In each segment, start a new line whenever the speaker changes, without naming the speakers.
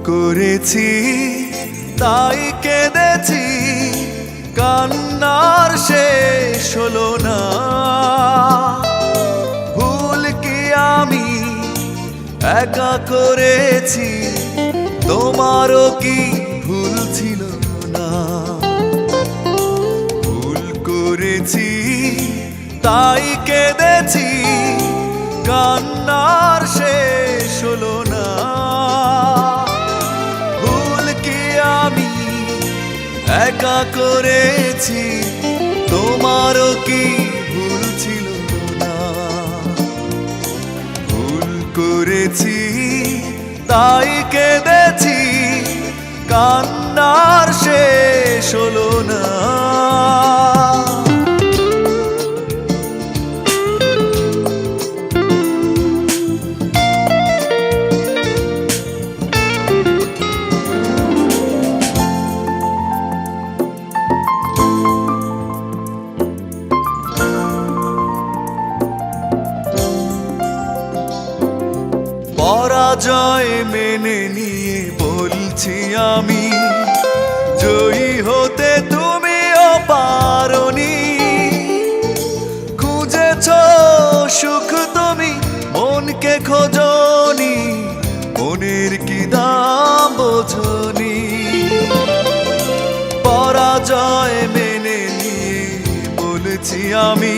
করেছি তাই কেঁদেছি, কান্নার শেষ হলো না। ভুল কি আমি একা করেছি, তোমারও কি ভুল ছিল না? ভুল করেছি তাই কেঁদেছি, কান্নার শেষ হলো না। ভুল কি আমি একা করেছি, তোমারও কি ভুল ছিল না? ভুল করেছি তাই কেঁদেছি, কান্নার শেষ হলো না। পরাজয় মেনে নিয়ে বলছি আমি, জয়ী হতে তুমিও পারোনি। খুঁজেছ সুখ তুমি, মনকে খোঁজনি, মনের কি দাম বোঝনি। পরাজয় মেনে নিয়ে বলছি আমি,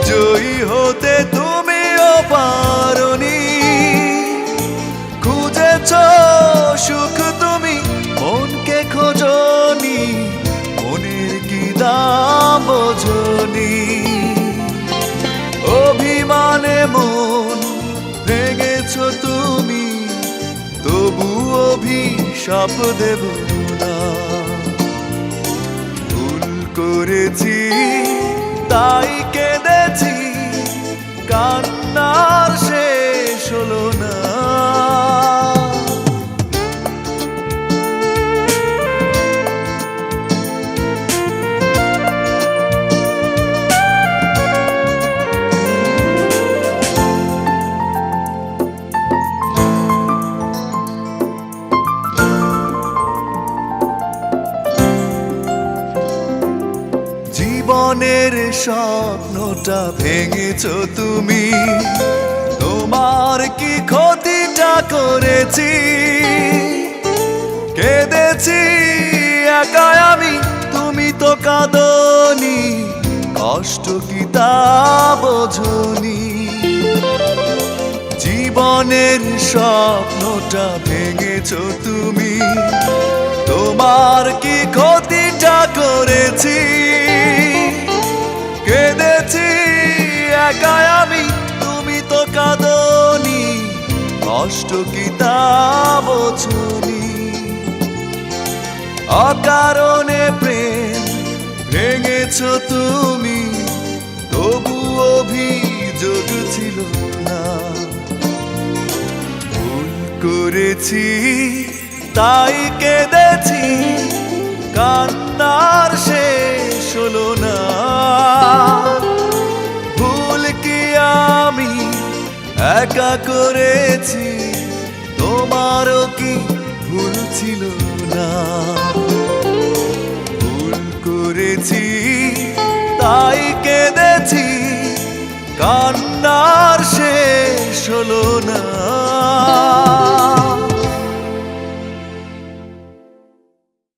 জয়ী হতে তুমিও পারোনি। খুঁজেছ সুখ তুমি, মনকে খোঁজনি, মনের কি দাম বোঝনি। অভিমানে মন ভেঙেছ তুমি, তবু অভিশাপ দেব না। ভুল করেছি তাই কেঁদেছি, কান্নার শেষ হলো না। জীবনের স্বপ্নটা ভেঙেছ তুমি, তোমার কি ক্ষতিটা করেছি? কেঁদেছি একা আমি, তুমি তো কাঁদনি, কষ্ট কি তা বোঝনি। জীবনের স্বপ্নটা ভেঙেছ তুমি, তোমার কি ক্ষতিটা করেছি? কেঁদেছি একা আমি, তুমি তো কাঁদনি, কষ্ট কি তা বোঝনি। অকারণে প্রেম ভেঙেছ তুমি, তবু অভিযোগ ছিল না। ভুল করেছি তাই কেঁদেছি, কান্নার শেষ হলো না। ভুল কি আমি একা করেছি, তোমারও কি ভুল ছিল না? ভুল করেছি তাই কেঁদেছি, কান্নার শেষ হলো না।